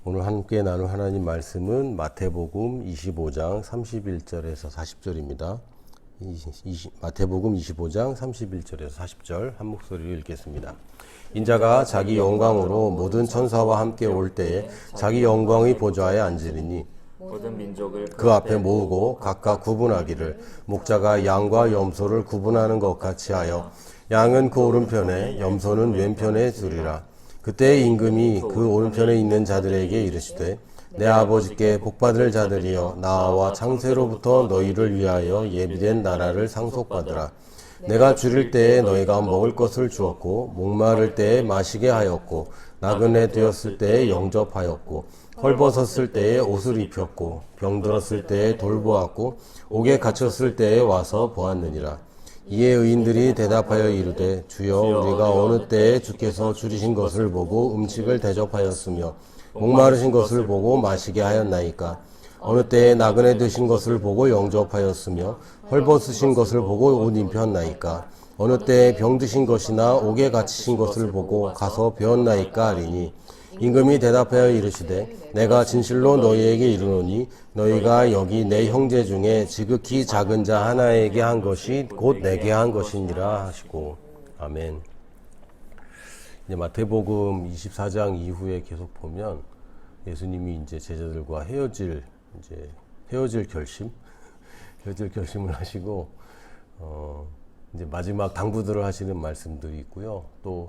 오늘 함께 나눌 하나님 말씀은 마태복음 25장 31절에서 40절입니다. 마태복음 25장 31절에서 40절 한 목소리로 읽겠습니다. 인자가 자기 영광으로 모든 천사와 함께 올 때에 자기 영광의 보좌에 앉으리니 모든 민족을 그 앞에 모으고 각각 구분하기를 목자가 양과 염소를 구분하는 것 같이 하여 양은 그 오른편에 염소는 왼편에 두리라. 그때 임금이 그 오른편에 있는 자들에게 이르시되 내 아버지께 복받을 자들이여 나와 창세로부터 너희를 위하여 예비된 나라를 상속받으라. 내가 줄일 때에 너희가 먹을 것을 주었고 목마를 때에 마시게 하였고 나그네 되었을 때에 영접하였고 헐벗었을 때에 옷을 입혔고 병들었을 때에 돌보았고 옥에 갇혔을 때에 와서 보았느니라. 이에 의인들이 대답하여 이르되 주여 우리가 어느 때에 주께서 줄이신 것을 보고 음식을 대접하였으며 목마르신 것을 보고 마시게 하였나이까. 어느 때에 나그네 되신 것을 보고 영접하였으며 헐벗으신 것을 보고 옷 입혔나이까. 어느 때에 병드신 것이나 옥에 갇히신 것을 보고 가서 배웠나이까 하리니 임금이 대답하여 이르시되 내가 진실로 너희에게 이르노니 너희가 여기 내 형제 중에 지극히 작은 자 하나에게 한 것이 곧 내게 한 것이니라 하시고. 아멘. 이제 마태복음 24장 이후에 계속 보면 예수님이 이제 제자들과 헤어질 결심을 하시고 이제 마지막 당부들을 하시는 말씀들이 있고요. 또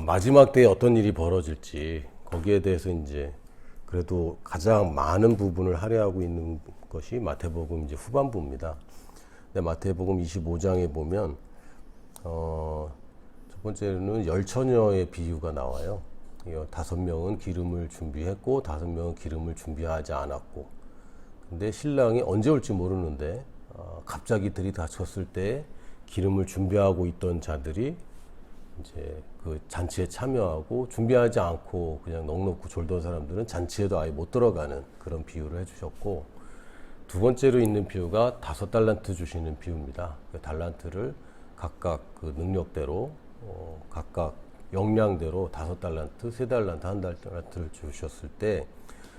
마지막 때에 어떤 일이 벌어질지 거기에 대해서 이제 그래도 가장 많은 부분을 할애하고 있는 것이 마태복음 이제 후반부입니다. 근데 마태복음 25장에 보면 첫 번째는 열처녀의 비유가 나와요. 5명은 기름을 준비했고 5명은 기름을 준비하지 않았고, 근데 신랑이 언제 올지 모르는데 갑자기 들이닥쳤을 때 기름을 준비하고 있던 자들이 이제 그 잔치에 참여하고 준비하지 않고 그냥 넋놓고 졸던 사람들은 잔치에도 아예 못 들어가는 그런 비유를 해주셨고, 두 번째로 있는 비유가 5달란트 주시는 비유입니다. 그 달란트를 각각 그 능력대로 각각 역량대로 5달란트, 3달란트, 1달란트를 주셨을 때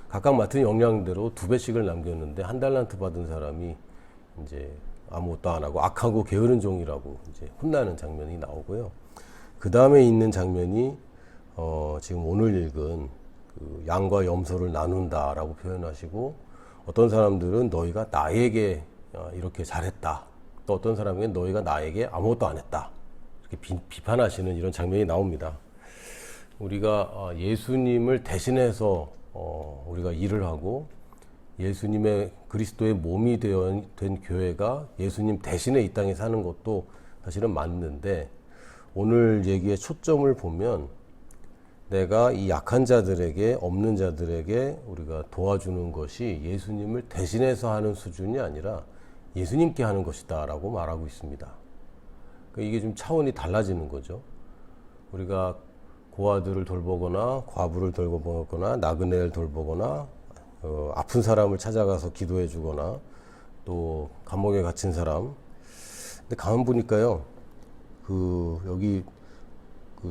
각각 맡은 역량대로 2배씩을 남겼는데 1달란트 받은 사람이 이제 아무것도 안 하고 악하고 게으른 종이라고 이제 혼나는 장면이 나오고요. 그 다음에 있는 장면이 지금 오늘 읽은 그 양과 염소를 나눈다라고 표현하시고, 어떤 사람들은 너희가 나에게 이렇게 잘했다, 또 어떤 사람에게 너희가 나에게 아무것도 안 했다, 이렇게 비판하시는 이런 장면이 나옵니다. 우리가 예수님을 대신해서 우리가 일을 하고 예수님의 그리스도의 몸이 된 교회가 예수님 대신에 이 땅에 사는 것도 사실은 맞는데, 오늘 얘기의 초점을 보면 내가 이 약한 자들에게, 없는 자들에게 우리가 도와주는 것이 예수님을 대신해서 하는 수준이 아니라 예수님께 하는 것이다 라고 말하고 있습니다. 이게 좀 차원이 달라지는 거죠. 우리가 고아들을 돌보거나 과부를 돌보거나 나그네를 돌보거나 아픈 사람을 찾아가서 기도해 주거나 또 감옥에 갇힌 사람, 근데 가만 보니까요, 여기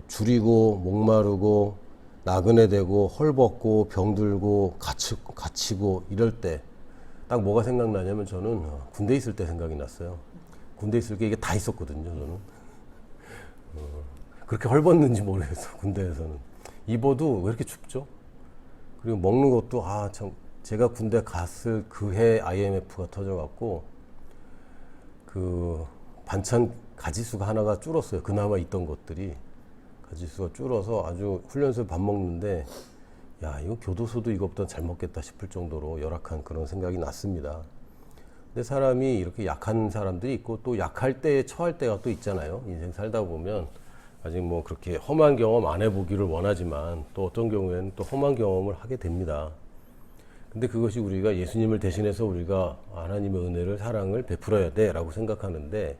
줄이고 목마르고 나그네 되고 헐벗고 병들고 갇히고 이럴 때 딱 뭐가 생각나냐면, 저는 군대 있을 때 생각이 났어요. 군대 있을 때 이게 다 있었거든요. 저는 그렇게 헐벗는지 모르겠어. 군대에서는 입어도 왜 이렇게 춥죠? 그리고 먹는 것도 참 제가 군대 갔을 그 해 IMF가 터져갖고 그 반찬 가지수가 하나가 줄었어요. 그나마 있던 것들이 가지수가 줄어서 아주 훈련소에 밥 먹는데 야, 이거 교도소도 이것보다 잘 먹겠다 싶을 정도로 열악한 그런 생각이 났습니다. 근데 사람이 이렇게 약한 사람들이 있고 또 약할 때에 처할 때가 또 있잖아요. 인생 살다 보면 아직 뭐 그렇게 험한 경험 안 해보기를 원하지만 또 어떤 경우에는 또 험한 경험을 하게 됩니다. 근데 그것이 우리가 예수님을 대신해서 우리가 하나님의 은혜를, 사랑을 베풀어야 돼 라고 생각하는데,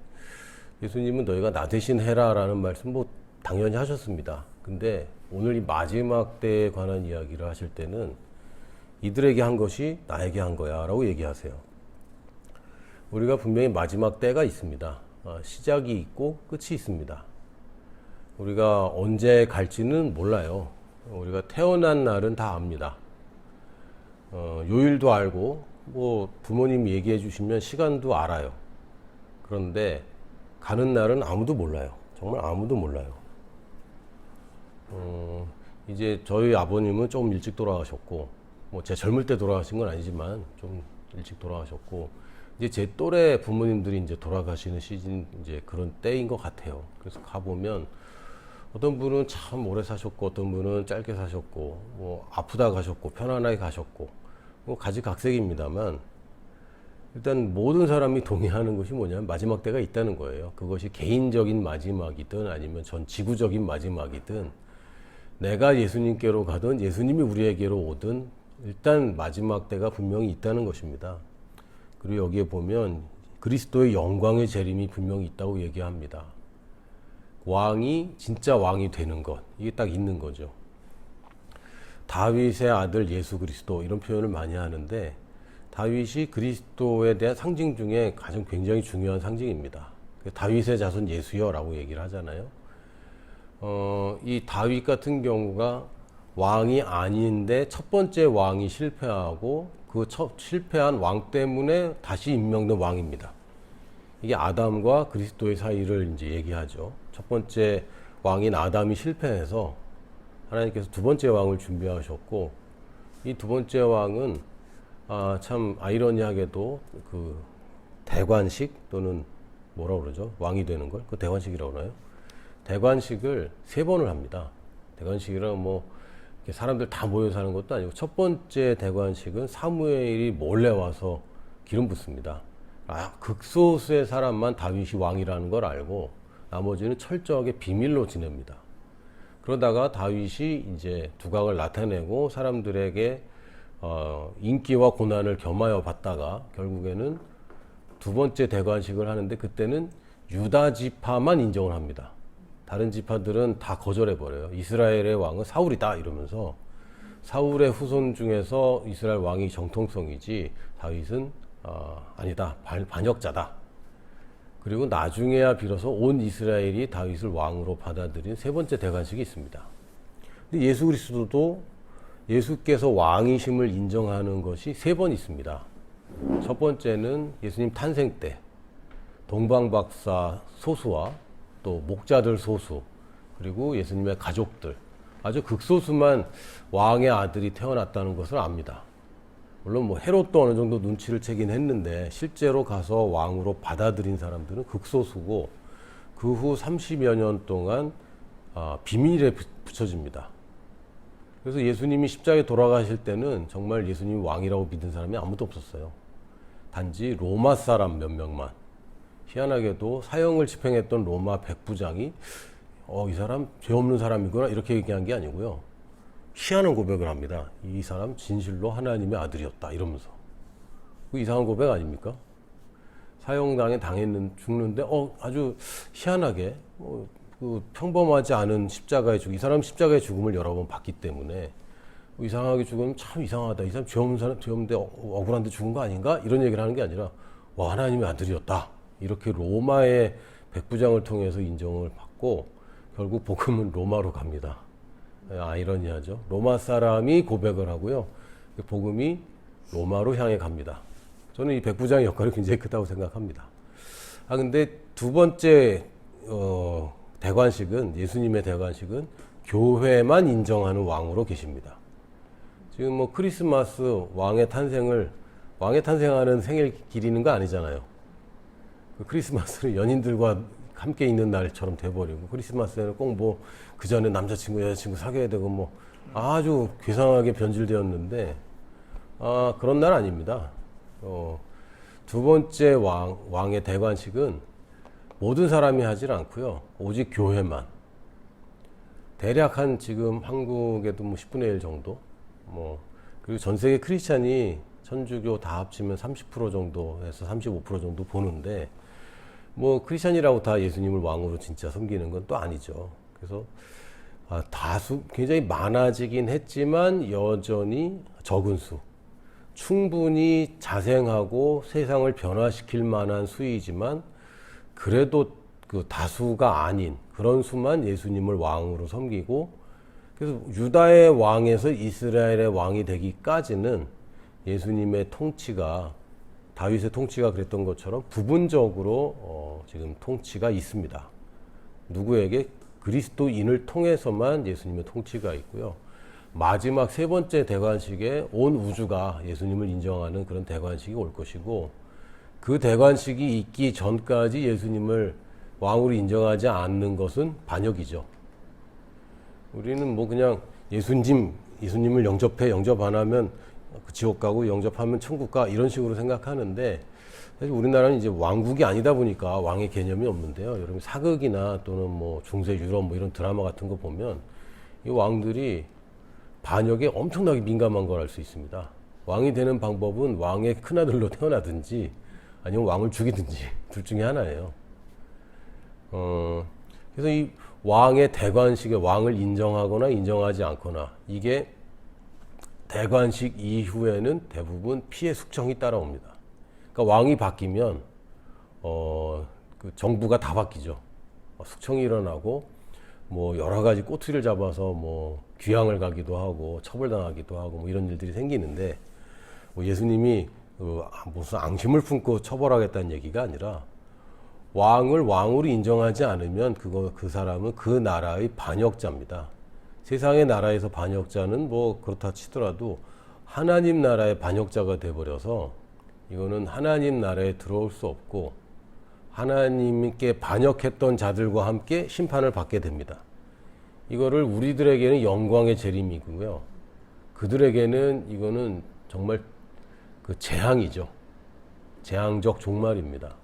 예수님은 너희가 나 대신 해라 라는 말씀 뭐 당연히 하셨습니다. 근데 오늘 이 마지막 때에 관한 이야기를 하실 때는 이들에게 한 것이 나에게 한 거야 라고 얘기하세요. 우리가 분명히 마지막 때가 있습니다. 시작이 있고 끝이 있습니다. 우리가 언제 갈지는 몰라요. 우리가 태어난 날은 다 압니다. 요일도 알고 뭐 부모님이 얘기해 주시면 시간도 알아요. 그런데 가는 날은 아무도 몰라요. 정말 아무도 몰라요. 이제 저희 아버님은 조금 일찍 돌아가셨고, 뭐 제 젊을 때 돌아가신 건 아니지만 좀 일찍 돌아가셨고, 이제 제 또래 부모님들이 이제 돌아가시는 시즌 이제 그런 때인 것 같아요. 그래서 가보면 어떤 분은 참 오래 사셨고, 어떤 분은 짧게 사셨고, 뭐 아프다 가셨고, 편안하게 가셨고, 뭐 가지각색입니다만, 일단 모든 사람이 동의하는 것이 뭐냐면 마지막 때가 있다는 거예요. 그것이 개인적인 마지막이든 아니면 전 지구적인 마지막이든, 내가 예수님께로 가든 예수님이 우리에게로 오든 일단 마지막 때가 분명히 있다는 것입니다. 그리고 여기에 보면 그리스도의 영광의 재림이 분명히 있다고 얘기합니다. 왕이 진짜 왕이 되는 것, 이게 딱 있는 거죠. 다윗의 아들 예수 그리스도, 이런 표현을 많이 하는데, 다윗이 그리스도에 대한 상징 중에 가장 굉장히 중요한 상징입니다. 다윗의 자손 예수여라고 얘기를 하잖아요. 이 다윗 같은 경우가 왕이 아닌데 첫 번째 왕이 실패하고 그 실패한 왕 때문에 다시 임명된 왕입니다. 이게 아담과 그리스도의 사이를 이제 얘기하죠. 첫 번째 왕인 아담이 실패해서 하나님께서 두 번째 왕을 준비하셨고, 이 두 번째 왕은 참 아이러니하게도 그 대관식 또는 뭐라 그러죠? 왕이 되는 걸? 그 대관식이라고 그러나요? 대관식을 3번을 합니다. 대관식이란 뭐 사람들 다 모여서 하는 것도 아니고, 첫 번째 대관식은 사무엘이 몰래 와서 기름 붓습니다. 극소수의 사람만 다윗이 왕이라는 걸 알고 나머지는 철저하게 비밀로 지냅니다. 그러다가 다윗이 이제 두각을 나타내고 사람들에게 인기와 고난을 겸하여 받다가 결국에는 두 번째 대관식을 하는데, 그때는 유다 지파만 인정을 합니다. 다른 지파들은 다 거절해버려요. 이스라엘의 왕은 사울이다 이러면서, 사울의 후손 중에서 이스라엘 왕이 정통성이지 다윗은 아니다, 반역자다. 그리고 나중에야 비로소 온 이스라엘이 다윗을 왕으로 받아들인 세 번째 대관식이 있습니다. 근데 예수 그리스도도 예수께서 왕이심을 인정하는 것이 3번 있습니다. 첫 번째는 예수님 탄생 때 동방박사 소수와 또 목자들 소수, 그리고 예수님의 가족들, 아주 극소수만 왕의 아들이 태어났다는 것을 압니다. 물론 뭐 헤롯도 어느 정도 눈치를 채긴 했는데 실제로 가서 왕으로 받아들인 사람들은 극소수고, 그 후 30여 년 동안 비밀에 붙여집니다. 그래서 예수님이 십자가에 돌아가실 때는 정말 예수님이 왕이라고 믿은 사람이 아무도 없었어요. 단지 로마 사람 몇 명만. 희한하게도 사형을 집행했던 로마 백부장이 이 사람 죄 없는 사람이구나 이렇게 얘기한 게 아니고요. 희한한 고백을 합니다. 이 사람 진실로 하나님의 아들이었다 이러면서. 그 이상한 고백 아닙니까? 사형당에 죽는데 아주 희한하게 그 평범하지 않은 십자가의 죽음, 이 사람 십자가의 죽음을 여러 번 봤기 때문에 이상하게 죽으면 참 이상하다. 이 사람 죄 없는데 억울한데 죽은 거 아닌가? 이런 얘기를 하는 게 아니라 하나님의 아들이었다. 이렇게 로마의 백부장을 통해서 인정을 받고 결국 복음은 로마로 갑니다. 아이러니하죠. 로마 사람이 고백을 하고요. 복음이 로마로 향해 갑니다. 저는 이 백부장의 역할이 굉장히 크다고 생각합니다. 근데 두 번째 대관식은, 예수님의 대관식은 교회만 인정하는 왕으로 계십니다. 지금 뭐 크리스마스 왕의 탄생하는 생일 기리는 거 아니잖아요. 그 크리스마스는 연인들과 함께 있는 날처럼 돼버리고, 크리스마스에는 꼭 뭐 그 전에 남자친구 여자친구 사귀어야 되고 뭐 아주 괴상하게 변질되었는데, 그런 날 아닙니다. 두 번째 왕의 대관식은 모든 사람이 하질 않고요. 오직 교회만. 대략 한 지금 한국에도 뭐 10분의 1 정도, 그리고 전 세계 크리스찬이 천주교 다 합치면 30% 정도에서 35% 정도 보는데, 뭐 크리스찬이라고 다 예수님을 왕으로 진짜 섬기는 건 또 아니죠. 그래서 다수 굉장히 많아지긴 했지만 여전히 적은 수, 충분히 자생하고 세상을 변화시킬 만한 수이지만 그래도 그 다수가 아닌 그런 수만 예수님을 왕으로 섬기고, 그래서 유다의 왕에서 이스라엘의 왕이 되기까지는 예수님의 통치가, 다윗의 통치가 그랬던 것처럼 부분적으로 지금 통치가 있습니다. 누구에게? 그리스도인을 통해서만 예수님의 통치가 있고요. 마지막 세 번째 대관식에 온 우주가 예수님을 인정하는 그런 대관식이 올 것이고, 그 대관식이 있기 전까지 예수님을 왕으로 인정하지 않는 것은 반역이죠. 우리는 뭐 그냥 예수님을 영접 안 하면 지옥 가고 영접하면 천국 가, 이런 식으로 생각하는데, 사실 우리나라는 이제 왕국이 아니다 보니까 왕의 개념이 없는데요. 여러분 사극이나 또는 뭐 중세 유럽 뭐 이런 드라마 같은 거 보면 이 왕들이 반역에 엄청나게 민감한 걸 알 수 있습니다. 왕이 되는 방법은 왕의 큰아들로 태어나든지 아니면 왕을 죽이든지 둘 중에 하나예요. 그래서 이 왕의 대관식에 왕을 인정하거나 인정하지 않거나, 이게 대관식 이후에는 대부분 피해 숙청이 따라옵니다. 그러니까 왕이 바뀌면 그 정부가 다 바뀌죠. 숙청이 일어나고 뭐 여러 가지 꼬투리를 잡아서 뭐 귀양을 가기도 하고 처벌당하기도 하고 뭐 이런 일들이 생기는데, 뭐 예수님이 무슨 앙심을 품고 처벌하겠다는 얘기가 아니라, 왕을 왕으로 인정하지 않으면 그 사람은 그 나라의 반역자입니다. 세상의 나라에서 반역자는 뭐 그렇다 치더라도 하나님 나라의 반역자가 돼버려서 이거는 하나님 나라에 들어올 수 없고, 하나님께 반역했던 자들과 함께 심판을 받게 됩니다. 이거를 우리들에게는 영광의 재림이고요, 그들에게는 이거는 정말 그 재앙이죠. 재앙적 종말입니다.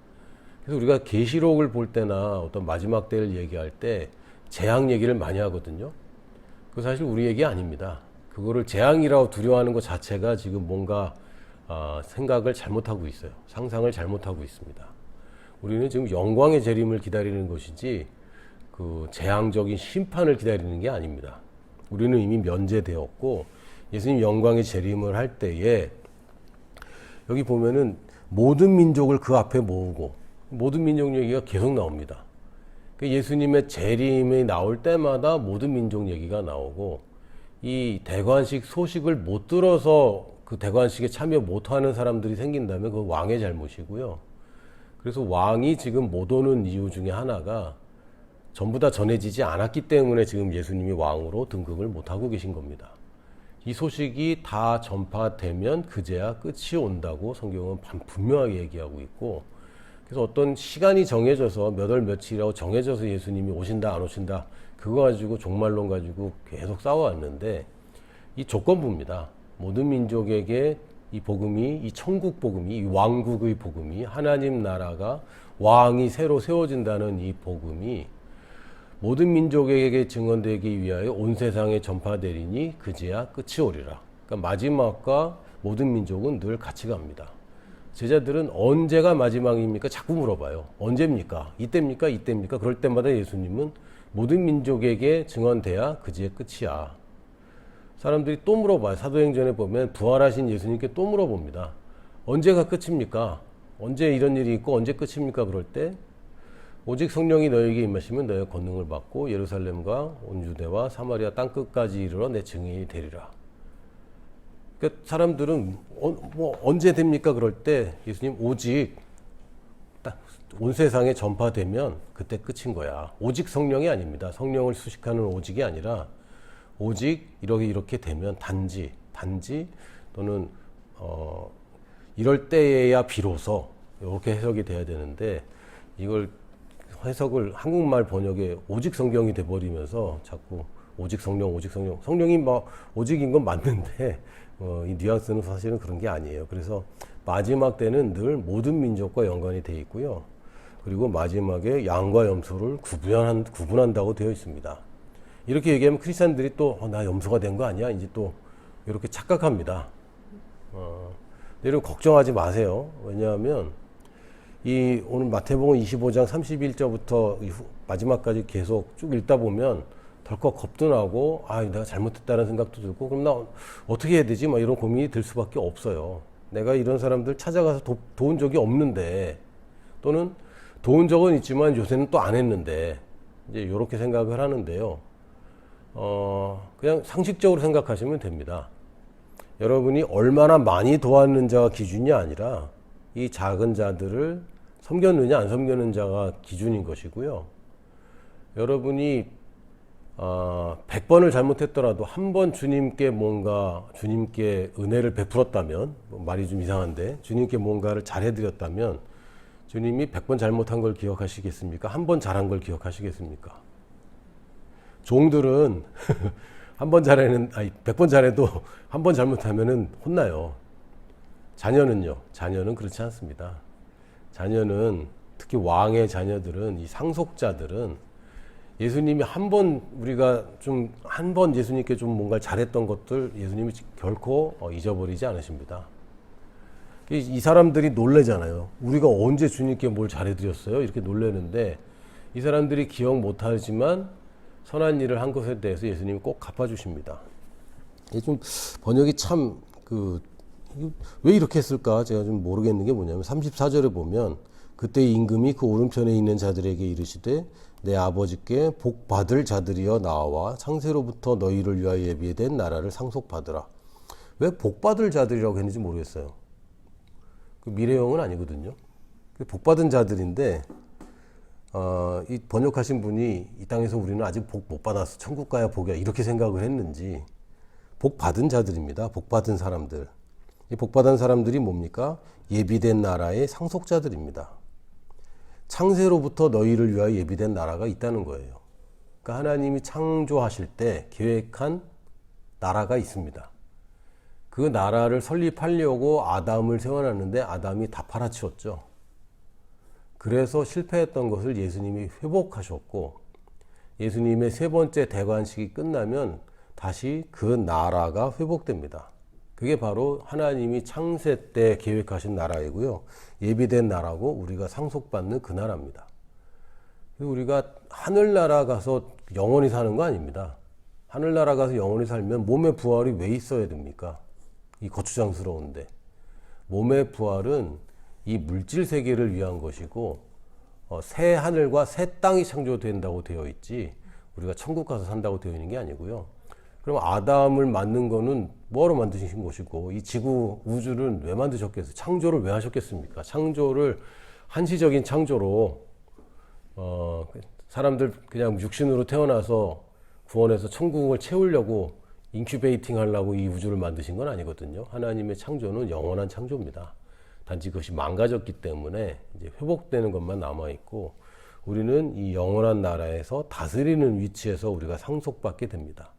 그래서 우리가 계시록을 볼 때나 어떤 마지막 때를 얘기할 때 재앙 얘기를 많이 하거든요. 그 사실 우리 얘기 아닙니다. 그거를 재앙이라고 두려워하는 것 자체가 지금 뭔가 생각을 잘못하고 있어요. 상상을 잘못하고 있습니다. 우리는 지금 영광의 재림을 기다리는 것이지 그 재앙적인 심판을 기다리는 게 아닙니다. 우리는 이미 면제되었고, 예수님 영광의 재림을 할 때에 여기 보면은 모든 민족을 그 앞에 모으고, 모든 민족 얘기가 계속 나옵니다. 예수님의 재림이 나올 때마다 모든 민족 얘기가 나오고, 이 대관식 소식을 못 들어서 그 대관식에 참여 못하는 사람들이 생긴다면 그건 왕의 잘못이고요. 그래서 왕이 지금 못 오는 이유 중에 하나가 전부 다 전해지지 않았기 때문에 지금 예수님이 왕으로 등극을 못하고 계신 겁니다. 이 소식이 다 전파되면 그제야 끝이 온다고 성경은 분명하게 얘기하고 있고, 그래서 어떤 시간이 정해져서 몇 월 며칠이라고 정해져서 예수님이 오신다 안 오신다 그거 가지고 종말론 가지고 계속 싸워왔는데, 이 조건부입니다. 모든 민족에게 이 복음이, 이 천국 복음이, 이 왕국의 복음이, 하나님 나라가 왕이 새로 세워진다는 이 복음이 모든 민족에게 증언되기 위하여 온 세상에 전파되리니 그제야 끝이 오리라. 그러니까 마지막과 모든 민족은 늘 같이 갑니다. 제자들은 언제가 마지막입니까? 자꾸 물어봐요. 언제입니까? 이때입니까? 이때입니까? 그럴 때마다 예수님은 모든 민족에게 증언돼야 그제야 끝이야. 사람들이 또 물어봐요. 사도행전에 보면 부활하신 예수님께 또 물어봅니다. 언제가 끝입니까? 언제 이런 일이 있고 언제 끝입니까? 그럴 때 오직 성령이 너에게 임하시면 너의 권능을 받고 예루살렘과 온 유대와 사마리아 땅끝까지 이르러 내 증인이 되리라. 그러니까 사람들은 뭐 언제 됩니까? 그럴 때 예수님 오직 딱 온 세상에 전파되면 그때 끝인 거야. 오직 성령이 아닙니다. 성령을 수식하는 오직이 아니라 오직 이렇게 되면 단지 또는 이럴 때에야 비로소 이렇게 해석이 돼야 되는데, 이걸 해석을 한국말 번역에 오직 성경이 돼버리면서 자꾸 오직 성령이 뭐 오직인 건 맞는데 이 뉘앙스는 사실은 그런 게 아니에요. 그래서 마지막 때는 늘 모든 민족과 연관이 돼 있고요. 그리고 마지막에 양과 염소를 구분한다고 되어 있습니다. 이렇게 얘기하면 크리스찬들이 또 나 염소가 된 거 아니야? 이제 또 이렇게 착각합니다. 여러분 걱정하지 마세요. 왜냐하면 이 오늘 마태복음 25장 31절부터 마지막까지 계속 쭉 읽다 보면 덜컥 겁도 나고, 내가 잘못했다는 생각도 들고, 그럼 나 어떻게 해야 되지? 막 이런 고민이 들 수밖에 없어요. 내가 이런 사람들 찾아가서 도운 적이 없는데, 또는 도운 적은 있지만 요새는 또 안 했는데, 이제 이렇게 생각을 하는데요. 그냥 상식적으로 생각하시면 됩니다. 여러분이 얼마나 많이 도왔는자가 기준이 아니라 이 작은 자들을 섬겼느냐 안 섬겼는 자가 기준인 것이고요. 여러분이 100번을 잘못했더라도 한 번 주님께 은혜를 베풀었다면, 말이 좀 이상한데 주님께 뭔가를 잘해드렸다면 주님이 100번 잘못한 걸 기억하시겠습니까? 한 번 잘한 걸 기억하시겠습니까? 종들은 100번 잘해도 한 번 잘못하면은 혼나요. 자녀는요? 자녀는 그렇지 않습니다. 자녀는, 특히 왕의 자녀들은, 이 상속자들은 예수님이 한 번 예수님께 좀 뭔가 잘했던 것들 예수님이 결코 잊어버리지 않으십니다. 이 사람들이 놀래잖아요. 우리가 언제 주님께 뭘 잘해드렸어요? 이렇게 놀래는데 이 사람들이 기억 못하지만 선한 일을 한 것에 대해서 예수님이 꼭 갚아주십니다. 이게 좀 번역이 참 왜 이렇게 했을까 제가 좀 모르겠는 게 뭐냐면 34절에 보면 그때 임금이 그 오른편에 있는 자들에게 이르시되 내 아버지께 복 받을 자들이여 나와 창세로부터 너희를 위하여 예비된 나라를 상속받으라. 왜 복 받을 자들이라고 했는지 모르겠어요. 그 미래형은 아니거든요. 복 받은 자들인데 이 번역하신 분이 이 땅에서 우리는 아직 복 못 받았어. 천국 가야 복이야. 이렇게 생각을 했는지 복 받은 자들입니다. 복 받은 사람들. 이 복 받은 사람들이 뭡니까? 예비된 나라의 상속자들입니다. 창세로부터 너희를 위하여 예비된 나라가 있다는 거예요. 그러니까 하나님이 창조하실 때 계획한 나라가 있습니다. 그 나라를 설립하려고 아담을 세워놨는데 아담이 다 팔아치웠죠. 그래서 실패했던 것을 예수님이 회복하셨고 예수님의 세 번째 대관식이 끝나면 다시 그 나라가 회복됩니다. 그게 바로 하나님이 창세 때 계획하신 나라이고요. 예비된 나라고 우리가 상속받는 그 나라입니다. 우리가 하늘나라 가서 영원히 사는 거 아닙니다. 하늘나라 가서 영원히 살면 몸의 부활이 왜 있어야 됩니까? 이 거추장스러운데. 몸의 부활은 이 물질 세계를 위한 것이고 새 하늘과 새 땅이 창조된다고 되어 있지 우리가 천국 가서 산다고 되어 있는 게 아니고요. 그럼 아담을 만든 거는 뭐하러 만드신 것이고 이 지구 우주는 왜 만드셨겠어요? 창조를 왜 하셨겠습니까? 창조를 한시적인 창조로 사람들 그냥 육신으로 태어나서 구원해서 천국을 채우려고 인큐베이팅 하려고 이 우주를 만드신 건 아니거든요. 하나님의 창조는 영원한 창조입니다. 단지 그것이 망가졌기 때문에 이제 회복되는 것만 남아있고 우리는 이 영원한 나라에서 다스리는 위치에서 우리가 상속받게 됩니다.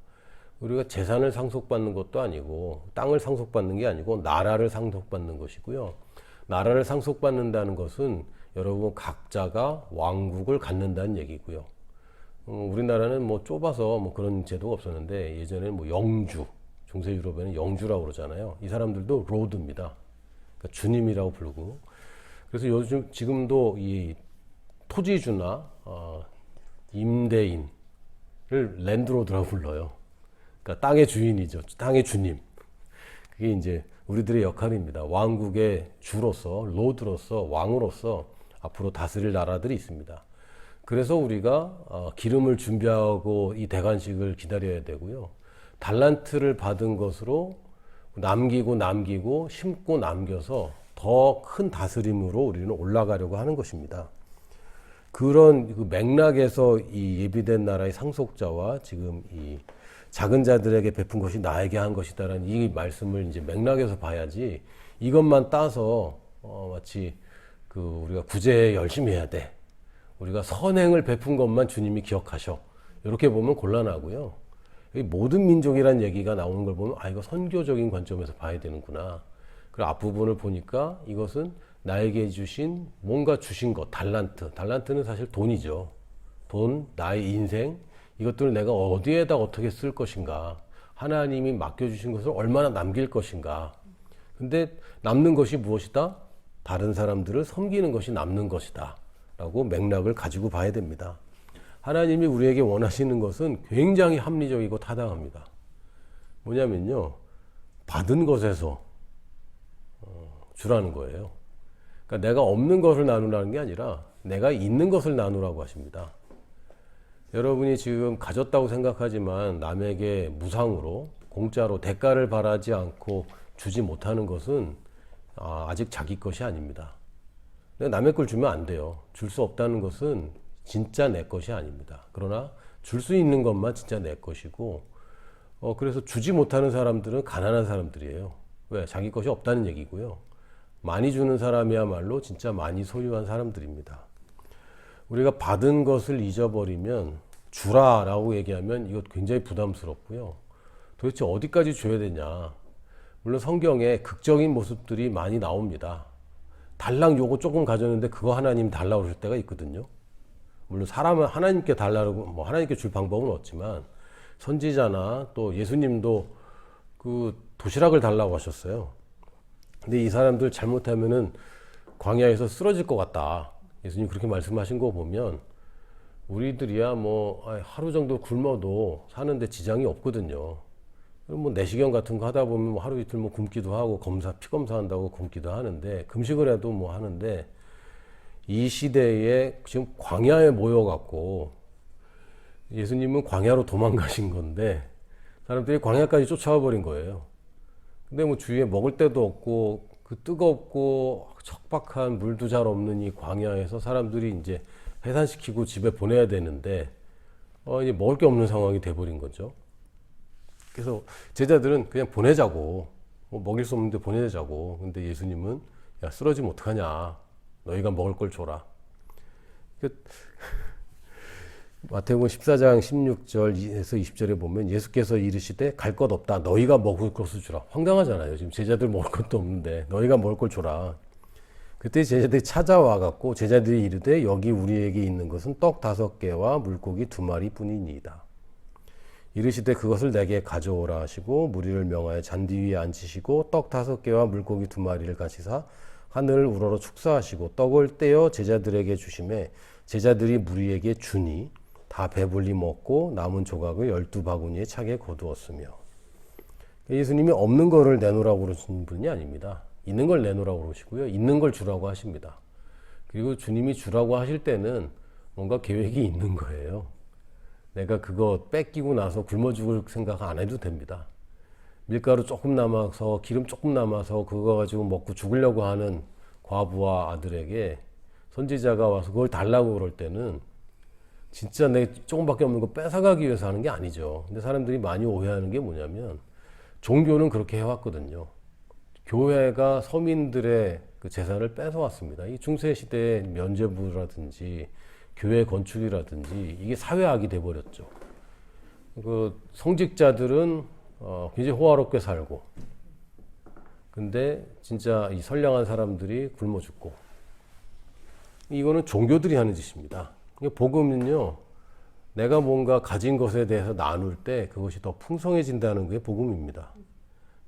우리가 재산을 상속받는 것도 아니고 땅을 상속받는 게 아니고 나라를 상속받는 것이고요. 나라를 상속받는다는 것은 여러분 각자가 왕국을 갖는다는 얘기고요. 우리나라는 뭐 좁아서 뭐 그런 제도가 없었는데 예전에는 뭐 영주, 중세 유럽에는 영주라고 그러잖아요. 이 사람들도 로드입니다. 그러니까 주님이라고 부르고. 그래서 요즘 지금도 이 토지주나 임대인을 랜드로드라고 불러요. 그러니까 땅의 주인이죠. 땅의 주님. 그게 이제 우리들의 역할입니다. 왕국의 주로서, 로드로서, 왕으로서 앞으로 다스릴 나라들이 있습니다. 그래서 우리가 기름을 준비하고 이 대관식을 기다려야 되고요. 달란트를 받은 것으로 남기고 심고 남겨서 더 큰 다스림으로 우리는 올라가려고 하는 것입니다. 그런 그 맥락에서 이 예비된 나라의 상속자와 지금 이 작은 자들에게 베푼 것이 나에게 한 것이다라는 이 말씀을 이제 맥락에서 봐야지 이것만 따서 마치 그 우리가 구제 열심히 해야 돼. 우리가 선행을 베푼 것만 주님이 기억하셔. 이렇게 보면 곤란하고요. 모든 민족이란 얘기가 나오는 걸 보면 이거 선교적인 관점에서 봐야 되는구나. 그리고 앞부분을 보니까 이것은 나에게 주신 뭔가 주신 것, 달란트. 달란트는 사실 돈이죠. 돈, 나의 인생. 이것들을 내가 어디에다 어떻게 쓸 것인가. 하나님이 맡겨주신 것을 얼마나 남길 것인가. 근데 남는 것이 무엇이다? 다른 사람들을 섬기는 것이 남는 것이다. 라고 맥락을 가지고 봐야 됩니다. 하나님이 우리에게 원하시는 것은 굉장히 합리적이고 타당합니다. 뭐냐면요. 받은 것에서 주라는 거예요. 그러니까 내가 없는 것을 나누라는 게 아니라 내가 있는 것을 나누라고 하십니다. 여러분이 지금 가졌다고 생각하지만 남에게 무상으로 공짜로 대가를 바라지 않고 주지 못하는 것은 아직 자기 것이 아닙니다. 남의 걸 주면 안 돼요. 줄 수 없다는 것은 진짜 내 것이 아닙니다. 그러나 줄 수 있는 것만 진짜 내 것이고, 그래서 주지 못하는 사람들은 가난한 사람들이에요. 왜? 자기 것이 없다는 얘기고요. 많이 주는 사람이야말로 진짜 많이 소유한 사람들입니다. 우리가 받은 것을 잊어버리면 주라라고 얘기하면 이것 굉장히 부담스럽고요. 도대체 어디까지 줘야 되냐. 물론 성경에 극적인 모습들이 많이 나옵니다. 달랑 요거 조금 가졌는데 그거 하나님 달라고 그럴 때가 있거든요. 물론 사람은 하나님께 달라고 뭐 하나님께 줄 방법은 없지만 선지자나 또 예수님도 그 도시락을 달라고 하셨어요. 근데 이 사람들 잘못하면은 광야에서 쓰러질 것 같다. 예수님 그렇게 말씀하신 거 보면 우리들이야 뭐 하루 정도 굶어도 사는데 지장이 없거든요. 뭐 내시경 같은 거 하다 보면 뭐 하루 이틀 뭐 굶기도 하고 피 검사한다고 굶기도 하는데 금식을 해도 뭐 하는데 이 시대에 지금 광야에 모여갖고 예수님은 광야로 도망가신 건데 사람들이 광야까지 쫓아와 버린 거예요. 근데 뭐 주위에 먹을 데도 없고 그 뜨겁고 척박한 물도 잘 없는 이 광야에서 사람들이 이제 해산시키고 집에 보내야 되는데 이제 먹을 게 없는 상황이 돼버린 거죠. 그래서 제자들은 그냥 보내자고, 뭐 먹일 수 없는데 보내자고. 근데 예수님은 야 쓰러지면 어떡하냐, 너희가 먹을 걸 줘라. 마태복음 14장 16절에서 20절에 보면 예수께서 이르시되 갈 것 없다, 너희가 먹을 것을 주라. 황당하잖아요. 지금 제자들 먹을 것도 없는데 너희가 먹을 걸 줘라. 그때 제자들이 찾아와 갖고 제자들이 이르되 여기 우리에게 있는 것은 떡 5개와 물고기 2마리 뿐이니이다. 이르시되 그것을 내게 가져오라 하시고 무리를 명하여 잔디 위에 앉히시고 떡 5개와 물고기 2마리를 가시사 하늘을 우러러 축사하시고 떡을 떼어 제자들에게 주시매 제자들이 무리에게 주니 다 배불리 먹고 남은 조각을 12바구니에 차게 거두었으며. 예수님이 없는 거를 내놓으라고 그러시는 분이 아닙니다. 있는 걸 내놓으라고 그러시고요. 있는 걸 주라고 하십니다. 그리고 주님이 주라고 하실 때는 뭔가 계획이 있는 거예요. 내가 그거 뺏기고 나서 굶어 죽을 생각 안 해도 됩니다. 밀가루 조금 남아서 기름 조금 남아서 그거 가지고 먹고 죽으려고 하는 과부와 아들에게 선지자가 와서 그걸 달라고 그럴 때는 진짜 내 조금밖에 없는 거 뺏어가기 위해서 하는 게 아니죠. 근데 사람들이 많이 오해하는 게 뭐냐면 종교는 그렇게 해왔거든요. 교회가 서민들의 그 재산을 뺏어왔습니다. 이 중세시대의 면죄부라든지 교회 건축이라든지 이게 사회악이 돼버렸죠. 그 성직자들은 굉장히 호화롭게 살고, 근데 진짜 이 선량한 사람들이 굶어 죽고. 이거는 종교들이 하는 짓입니다. 복음은요, 내가 뭔가 가진 것에 대해서 나눌 때 그것이 더 풍성해진다는 게 복음입니다.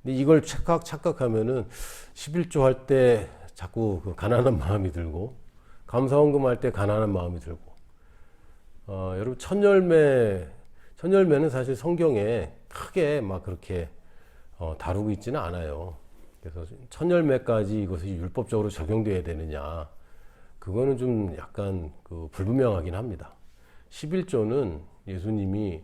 근데 이걸 착각하면은 11조 할 때 자꾸 그 가난한 마음이 들고, 감사헌금 할 때 가난한 마음이 들고. 여러분 천열매는 사실 성경에 크게 막 그렇게 다루고 있지는 않아요. 그래서 천열매까지 이것이 율법적으로 적용돼야 되느냐, 그거는 좀 약간 그 불분명하긴 합니다. 11조는 예수님이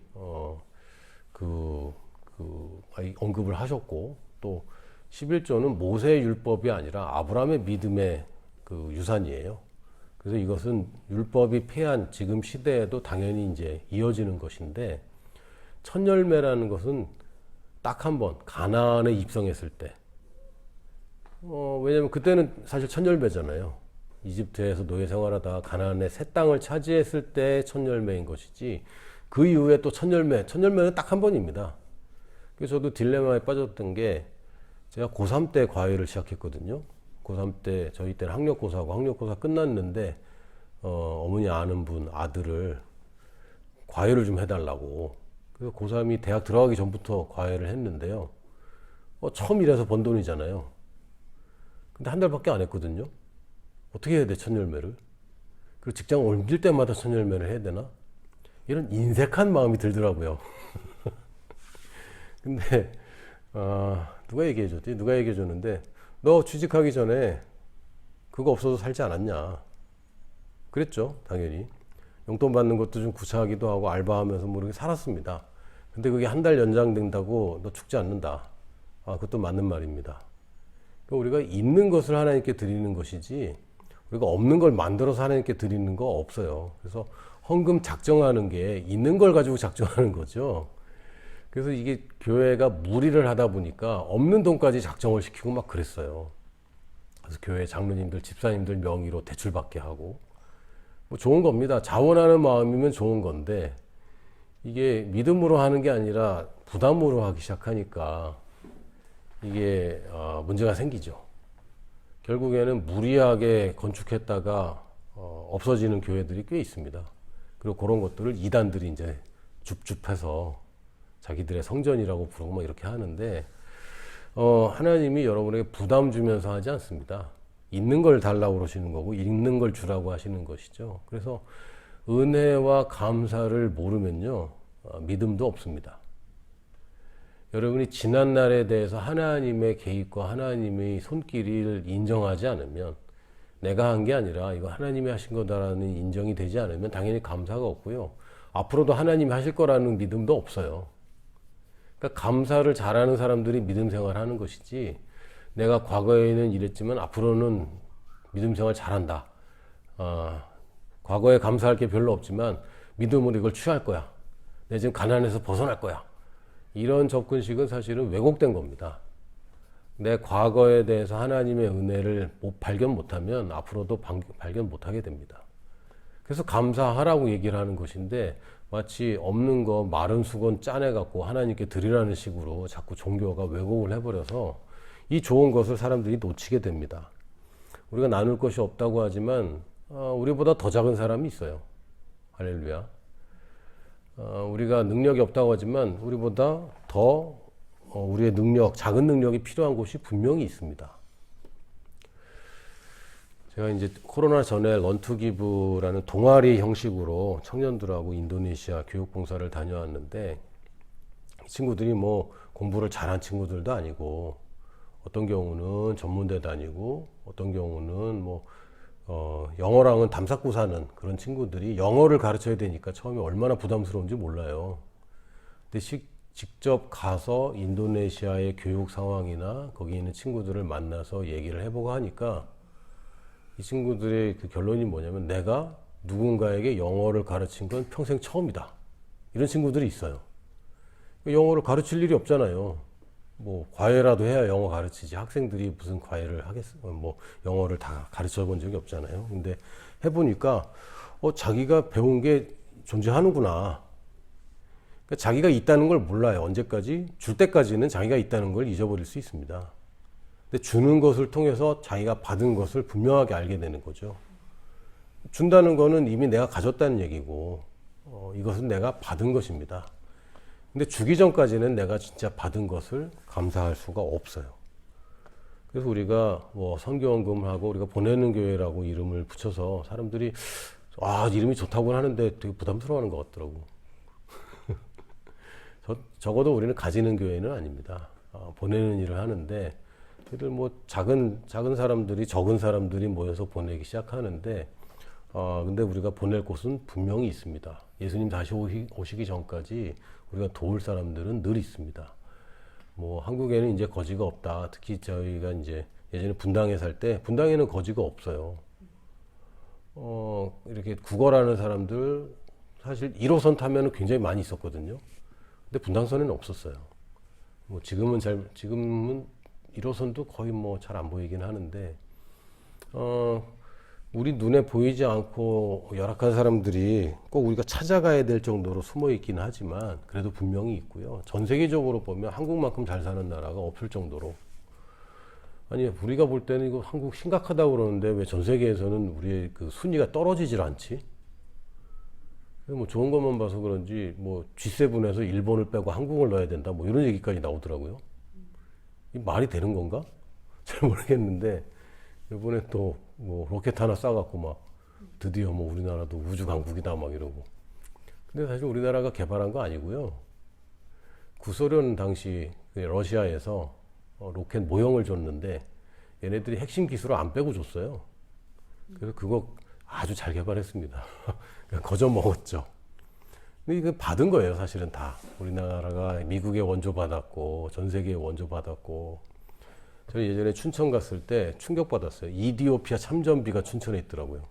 언급을 하셨고, 또 11조는 모세의 율법이 아니라 아브라함의 믿음의 그 유산이에요. 그래서 이것은 율법이 폐한 지금 시대에도 당연히 이제 이어지는 것인데, 천열매라는 것은 딱 한 번 가나안에 입성했을 때, 왜냐면 그때는 사실 천열매잖아요. 이집트에서 노예 생활하다가 가나안의 새 땅을 차지했을 때 천열매인 것이지, 그 이후에 또 천열매는 딱 한 번입니다. 그래서 저도 딜레마에 빠졌던 게, 제가 고3 때 과외를 시작했거든요. 고3 때 저희 때는 학력고사고 학력고사 끝났는데 어머니 아는 분 아들을 과외를 좀 해달라고. 그래서 고3이 대학 들어가기 전부터 과외를 했는데요. 처음 일해서 번 돈이잖아요. 근데 한 달밖에 안 했거든요. 어떻게 해야 돼, 천열매를? 그리고 직장 옮길 때마다 천열매를 해야 되나? 이런 인색한 마음이 들더라고요. 근데 누가 얘기해줬지? 누가 얘기해줬는데, 너 취직하기 전에 그거 없어도 살지 않았냐? 그랬죠, 당연히. 용돈 받는 것도 좀 구차하기도 하고 알바하면서 뭐 이렇게 살았습니다. 근데 그게 한 달 연장된다고 너 죽지 않는다. 아, 그것도 맞는 말입니다. 그러니까 우리가 있는 것을 하나님께 드리는 것이지 우리가 없는 걸 만들어서 하나님께 드리는 거 없어요. 그래서 헌금 작정하는 게 있는 걸 가지고 작정하는 거죠. 그래서 이게 교회가 무리를 하다 보니까 없는 돈까지 작정을 시키고 막 그랬어요. 그래서 교회 장로님들, 집사님들 명의로 대출받게 하고 뭐 좋은 겁니다. 자원하는 마음이면 좋은 건데 이게 믿음으로 하는 게 아니라 부담으로 하기 시작하니까 이게 문제가 생기죠. 결국에는 무리하게 건축했다가 없어지는 교회들이 꽤 있습니다. 그리고 그런 것들을 이단들이 이제 줍줍해서 자기들의 성전이라고 부르고 막 이렇게 하는데 하나님이 여러분에게 부담 주면서 하지 않습니다. 있는 걸 달라고 그러시는 거고 있는 걸 주라고 하시는 것이죠. 그래서 은혜와 감사를 모르면요 믿음도 없습니다. 여러분이 지난 날에 대해서 하나님의 개입과 하나님의 손길을 인정하지 않으면 내가 한 게 아니라 이거 하나님이 하신 거다라는 인정이 되지 않으면 당연히 감사가 없고요. 앞으로도 하나님이 하실 거라는 믿음도 없어요. 그러니까 감사를 잘하는 사람들이 믿음 생활하는 것이지 내가 과거에는 이랬지만 앞으로는 믿음 생활 잘한다. 과거에 감사할 게 별로 없지만 믿음으로 이걸 취할 거야. 내 지금 가난해서 벗어날 거야. 이런 접근식은 사실은 왜곡된 겁니다. 내 과거에 대해서 하나님의 은혜를 발견 못하면 앞으로도 발견 못하게 됩니다. 그래서 감사하라고 얘기를 하는 것인데 마치 없는 거 마른 수건 짜내갖고 하나님께 드리라는 식으로 자꾸 종교가 왜곡을 해버려서 이 좋은 것을 사람들이 놓치게 됩니다. 우리가 나눌 것이 없다고 하지만 우리보다 더 작은 사람이 있어요. 할렐루야. 우리가 능력이 없다고 하지만 우리보다 더 우리의 능력, 작은 능력이 필요한 곳이 분명히 있습니다. 제가 이제 코로나 전에 런투기브라는 동아리 형식으로 청년들하고 인도네시아 교육봉사를 다녀왔는데 이 친구들이 뭐 공부를 잘한 친구들도 아니고 어떤 경우는 전문대 다니고 어떤 경우는 뭐 영어랑은 담쌓고 사는 그런 친구들이 영어를 가르쳐야 되니까 처음에 얼마나 부담스러운지 몰라요. 근데 직접 가서 인도네시아의 교육 상황이나 거기 있는 친구들을 만나서 얘기를 해보고 하니까 이 친구들의 그 결론이 뭐냐면 내가 누군가에게 영어를 가르친 건 평생 처음이다. 이런 친구들이 있어요. 영어를 가르칠 일이 없잖아요. 뭐 과외라도 해야 영어 가르치지 학생들이 무슨 과외를 하겠어요. 뭐 영어를 다 가르쳐 본 적이 없잖아요. 근데 해보니까 자기가 배운 게 존재하는구나. 그러니까 자기가 있다는 걸 몰라요. 언제까지? 줄 때까지는 자기가 있다는 걸 잊어버릴 수 있습니다. 근데 주는 것을 통해서 자기가 받은 것을 분명하게 알게 되는 거죠. 준다는 거는 이미 내가 가졌다는 얘기고 이것은 내가 받은 것입니다. 근데 주기 전까지는 내가 진짜 받은 것을 감사할 수가 없어요. 그래서 우리가 뭐 선교원금을 하고 우리가 보내는 교회라고 이름을 붙여서 사람들이 이름이 좋다고 하는데 되게 부담스러워하는 것 같더라고. 적어도 우리는 가지는 교회는 아닙니다. 보내는 일을 하는데 그들 뭐 작은 사람들이 적은 사람들이 모여서 보내기 시작하는데 근데 우리가 보낼 곳은 분명히 있습니다. 예수님 다시 오시기 전까지 우리가 도울 사람들은 늘 있습니다. 뭐 한국에는 이제 거지가 없다. 특히 저희가 이제 예전에 분당에 살 때 분당에는 거지가 없어요. 이렇게 국어라는 사람들 사실 1호선 타면은 굉장히 많이 있었거든요. 근데 분당선에는 없었어요. 뭐 지금은 1호선도 거의 뭐 잘 안 보이긴 하는데 우리 눈에 보이지 않고 열악한 사람들이 꼭 우리가 찾아가야 될 정도로 숨어 있긴 하지만 그래도 분명히 있고요. 전 세계적으로 보면 한국만큼 잘 사는 나라가 없을 정도로 아니 우리가 볼 때는 이거 한국 심각하다고 그러는데 왜 전 세계에서는 우리의 그 순위가 떨어지질 않지? 뭐 좋은 것만 봐서 그런지 뭐 G7에서 일본을 빼고 한국을 넣어야 된다 뭐 이런 얘기까지 나오더라고요. 이 말이 되는 건가? 잘 모르겠는데 이번에 또 뭐 로켓 하나 쏴갖고 막 드디어 뭐 우리나라도 우주 강국이다 막 이러고. 근데 사실 우리나라가 개발한 거 아니고요. 구소련 당시 러시아에서 로켓 모형을 줬는데 얘네들이 핵심 기술을 안 빼고 줬어요. 그래서 그거 아주 잘 개발했습니다. 거저 먹었죠. 근데 이거 받은 거예요, 사실은 다. 우리나라가 미국에 원조 받았고, 전 세계에 원조 받았고. 저는 예전에 춘천 갔을 때 충격받았어요. 이디오피아 참전비가 춘천에 있더라고요.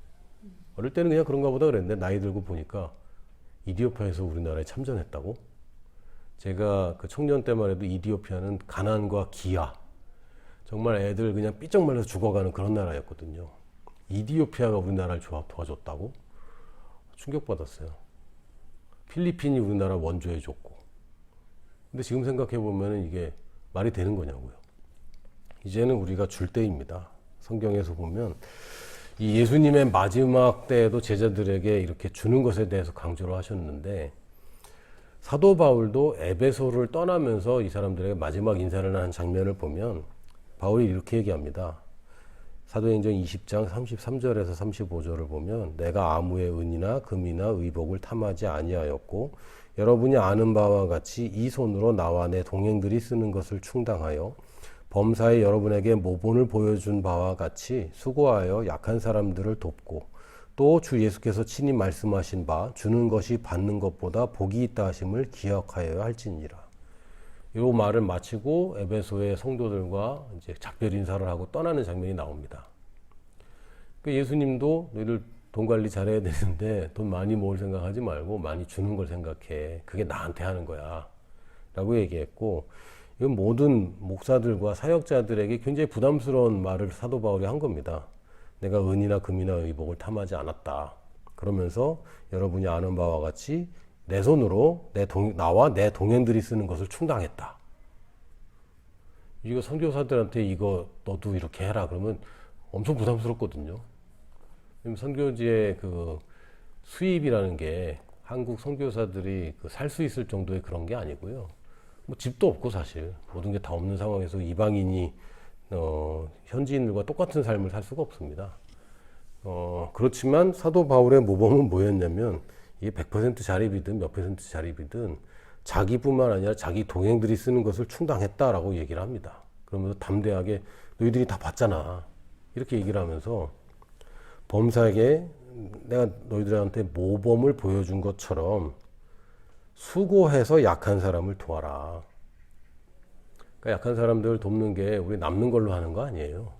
어릴 때는 그냥 그런가 보다 그랬는데, 나이 들고 보니까 이디오피아에서 우리나라에 참전했다고? 제가 그 청년 때만 해도 이디오피아는 가난과 기아, 정말 애들 그냥 삐쩍 말라서 죽어가는 그런 나라였거든요. 이디오피아가 우리나라를 도와줬다고? 충격받았어요. 필리핀이 우리나라 원조해줬고. 근데 지금 생각해보면 이게 말이 되는 거냐고요. 이제는 우리가 줄 때입니다. 성경에서 보면 이 예수님의 마지막 때에도 제자들에게 이렇게 주는 것에 대해서 강조를 하셨는데, 사도 바울도 에베소를 떠나면서 이 사람들에게 마지막 인사를 하는 장면을 보면 바울이 이렇게 얘기합니다. 사도행전 20장 33절에서 35절을 보면, 내가 아무의 은이나 금이나 의복을 탐하지 아니하였고 여러분이 아는 바와 같이 이 손으로 나와 내 동행들이 쓰는 것을 충당하여 범사에 여러분에게 모본을 보여준 바와 같이 수고하여 약한 사람들을 돕고, 또 주 예수께서 친히 말씀하신 바 주는 것이 받는 것보다 복이 있다 하심을 기억하여야 할지니라. 이 말을 마치고 에베소의 성도들과 이제 작별 인사를 하고 떠나는 장면이 나옵니다. 그 예수님도 너희들 돈 관리 잘해야 되는데 돈 많이 모을 생각하지 말고 많이 주는 걸 생각해. 그게 나한테 하는 거야. 라고 얘기했고, 이건 모든 목사들과 사역자들에게 굉장히 부담스러운 말을 사도 바울이 한 겁니다. 내가 은이나 금이나 의복을 탐하지 않았다. 그러면서 여러분이 아는 바와 같이 내 손으로 나와 내 동행들이 쓰는 것을 충당했다. 이거 선교사들한테 이거 너도 이렇게 해라 그러면 엄청 부담스럽거든요. 선교지의 그 수입이라는 게 한국 선교사들이 살 수 있을 정도의 그런 게 아니고요. 뭐 집도 없고 사실 모든 게 다 없는 상황에서 이방인이 현지인들과 똑같은 삶을 살 수가 없습니다. 그렇지만 사도 바울의 모범은 뭐였냐면, 이게 100% 자립이든 몇 퍼센트 자립이든 자기뿐만 아니라 자기 동행들이 쓰는 것을 충당했다라고 얘기를 합니다. 그러면서 담대하게 너희들이 다 봤잖아. 이렇게 얘기를 하면서 범사에게 내가 너희들한테 모범을 보여준 것처럼 수고해서 약한 사람을 도와라. 그러니까 약한 사람들을 돕는 게 우리 남는 걸로 하는 거 아니에요.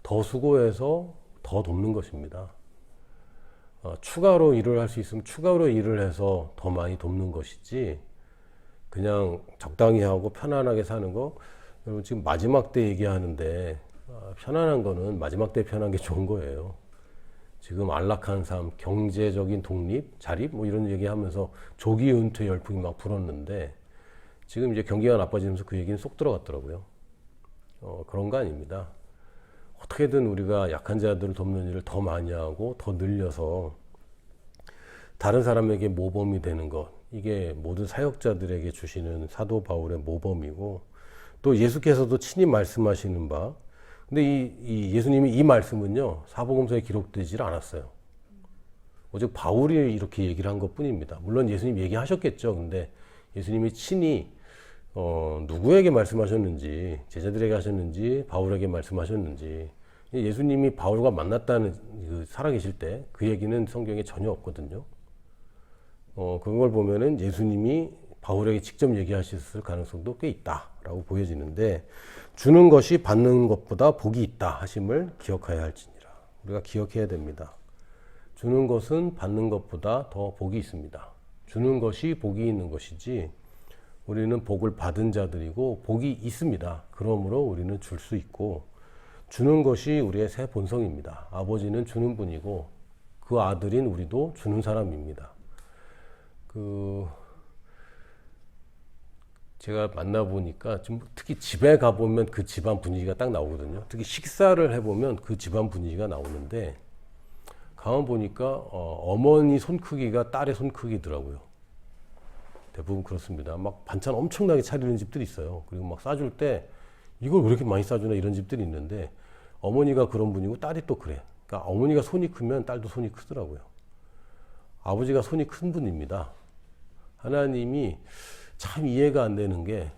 더 수고해서 더 돕는 것입니다. 추가로 일을 할 수 있으면 추가로 일을 해서 더 많이 돕는 것이지, 그냥 적당히 하고 편안하게 사는 거, 여러분 지금 마지막 때 얘기하는데 편안한 거는 마지막 때 편한 게 좋은 거예요. 지금 안락한 삶, 경제적인 독립, 자립 뭐 이런 얘기하면서 조기 은퇴 열풍이 막 불었는데, 지금 이제 경기가 나빠지면서 그 얘기는 쏙 들어갔더라고요. 그런 거 아닙니다. 어떻게든 우리가 약한 자들을 돕는 일을 더 많이 하고 더 늘려서 다른 사람에게 모범이 되는 것, 이게 모든 사역자들에게 주시는 사도 바울의 모범이고, 또 예수께서도 친히 말씀하시는 바, 근데 이 예수님이 이 말씀은요 사복음서에 기록되질 않았어요. 오직 바울이 이렇게 얘기를 한 것뿐입니다. 물론 예수님 얘기하셨겠죠. 근데 예수님이 친히 누구에게 말씀하셨는지, 제자들에게 하셨는지, 바울에게 말씀하셨는지, 예수님이 바울과 만났다는 살아계실 때 그 얘기는 성경에 전혀 없거든요. 그걸 보면은 예수님이 바울에게 직접 얘기하셨을 가능성도 꽤 있다라고 보여지는데, 주는 것이 받는 것보다 복이 있다 하심을 기억해야 할지니라. 우리가 기억해야 됩니다. 주는 것은 받는 것보다 더 복이 있습니다. 주는 것이 복이 있는 것이지, 우리는 복을 받은 자들이고 복이 있습니다. 그러므로 우리는 줄 수 있고, 주는 것이 우리의 새 본성입니다. 아버지는 주는 분이고 그 아들인 우리도 주는 사람입니다. 제가 만나보니까 특히 집에 가보면 그 집안 분위기가 딱 나오거든요. 특히 식사를 해보면 그 집안 분위기가 나오는데, 가만 보니까 어머니 손 크기가 딸의 손 크기더라고요. 대부분 그렇습니다. 막 반찬 엄청나게 차리는 집들이 있어요. 그리고 막 싸줄 때 이걸 왜 이렇게 많이 싸주나 이런 집들이 있는데, 어머니가 그런 분이고 딸이 또 그래. 그러니까 어머니가 손이 크면 딸도 손이 크더라고요. 아버지가 손이 큰 분입니다. 하나님이 참 이해가 안 되는 게,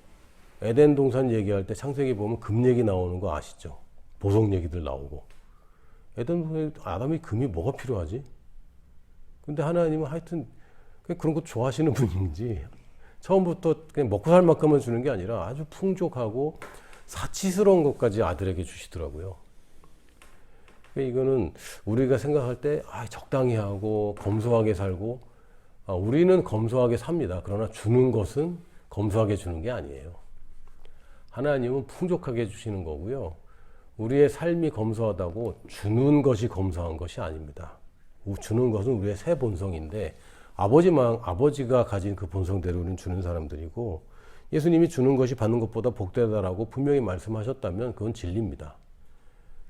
에덴 동산 얘기할 때 창세기 보면 금 얘기 나오는 거 아시죠? 보석 얘기들 나오고. 아담이 금이 뭐가 필요하지? 근데 하나님은 하여튼 그냥 그런 거 좋아하시는 분인지 처음부터 그냥 먹고 살 만큼만 주는 게 아니라 아주 풍족하고 사치스러운 것까지 아들에게 주시더라고요. 이거는 우리가 생각할 때 적당히 하고 검소하게 살고 우리는 검소하게 삽니다. 그러나 주는 것은 검소하게 주는 게 아니에요. 하나님은 풍족하게 주시는 거고요. 우리의 삶이 검소하다고 주는 것이 검소한 것이 아닙니다. 주는 것은 우리의 새 본성인데 아버지가 가진 그 본성대로 우리는 주는 사람들이고 예수님이 주는 것이 받는 것보다 복되다라고 분명히 말씀하셨다면 그건 진리입니다.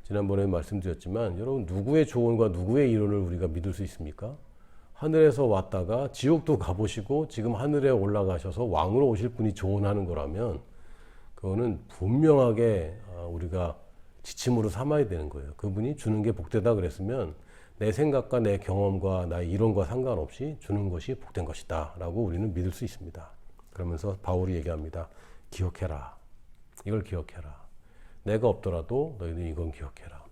지난번에 말씀드렸지만 여러분 누구의 조언과 누구의 이론을 우리가 믿을 수 있습니까? 하늘에서 왔다가 지옥도 가보시고 지금 하늘에 올라가셔서 왕으로 오실 분이 조언하는 거라면 그거는 분명하게 우리가 지침으로 삼아야 되는 거예요. 그분이 주는 게 복되다 그랬으면 내 생각과 내 경험과 나의 이론과 상관없이 주는 것이 복된 것이다 라고 우리는 믿을 수 있습니다. 그러면서 바울이 얘기합니다. 기억해라. 이걸 기억해라. 내가 없더라도 너희는 이건 기억해라.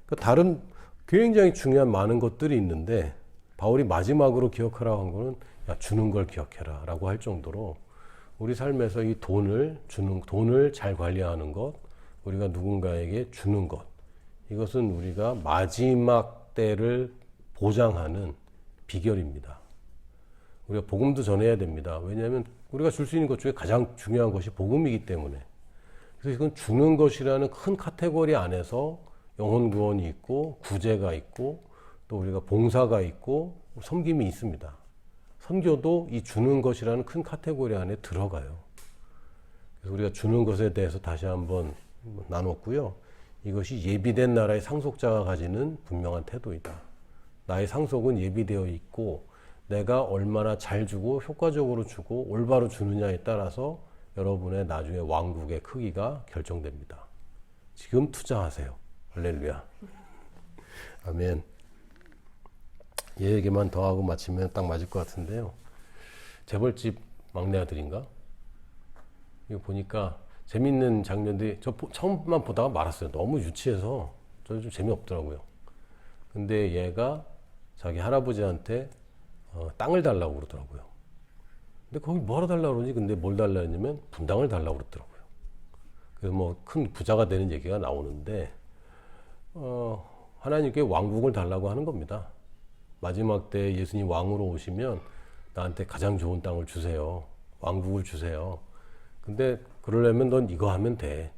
그러니까 다른 굉장히 중요한 많은 것들이 있는데 바울이 마지막으로 기억하라고 한 거는 주는 걸 기억해라 라고 할 정도로 우리 삶에서 이 돈을 잘 관리하는 것, 우리가 누군가에게 주는 것, 이것은 우리가 마지막 때를 보장하는 비결입니다. 우리가 복음도 전해야 됩니다. 왜냐하면 우리가 줄 수 있는 것 중에 가장 중요한 것이 복음이기 때문에. 그래서 이건 주는 것이라는 큰 카테고리 안에서 영혼 구원이 있고 구제가 있고 또 우리가 봉사가 있고 섬김이 있습니다. 선교도 이 주는 것이라는 큰 카테고리 안에 들어가요. 그래서 우리가 주는 것에 대해서 다시 한번 나눴고요. 이것이 예비된 나라의 상속자가 가지는 분명한 태도이다. 나의 상속은 예비되어 있고 내가 얼마나 잘 주고 효과적으로 주고 올바로 주느냐에 따라서 여러분의 나중에 왕국의 크기가 결정됩니다. 지금 투자하세요. 할렐루야. 아멘. 얘 얘기만 더 하고 마치면 딱 맞을 것 같은데요. 재벌집 막내 아들인가? 이거 보니까 재밌는 장면들이 처음만 보다가 말았어요. 너무 유치해서 좀 재미없더라고요. 근데 얘가 자기 할아버지한테 땅을 달라고 그러더라고요. 근데 거기 뭐하러 달라고 그러지? 근데 뭘 달라고 했냐면 분당을 달라고 그러더라고요. 그래서 뭐 큰 부자가 되는 얘기가 나오는데 하나님께 왕국을 달라고 하는 겁니다. 마지막 때 예수님 왕으로 오시면 나한테 가장 좋은 땅을 주세요. 왕국을 주세요. 근데 그러려면 넌 이거 하면 돼.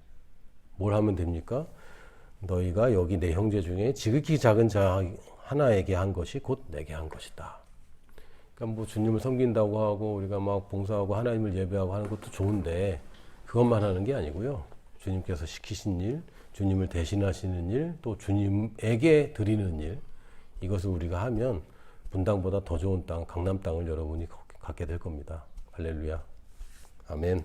뭘 하면 됩니까? 너희가 여기 내 형제 중에 지극히 작은 자 하나에게 한 것이 곧 내게 한 것이다. 그러니까 뭐 주님을 섬긴다고 하고 우리가 막 봉사하고 하나님을 예배하고 하는 것도 좋은데 그것만 하는 게 아니고요. 주님께서 시키신 일, 주님을 대신하시는 일, 또 주님에게 드리는 일, 이것을 우리가 하면 분당보다 더 좋은 땅, 강남 땅을 여러분이 갖게 될 겁니다. 할렐루야. 아멘.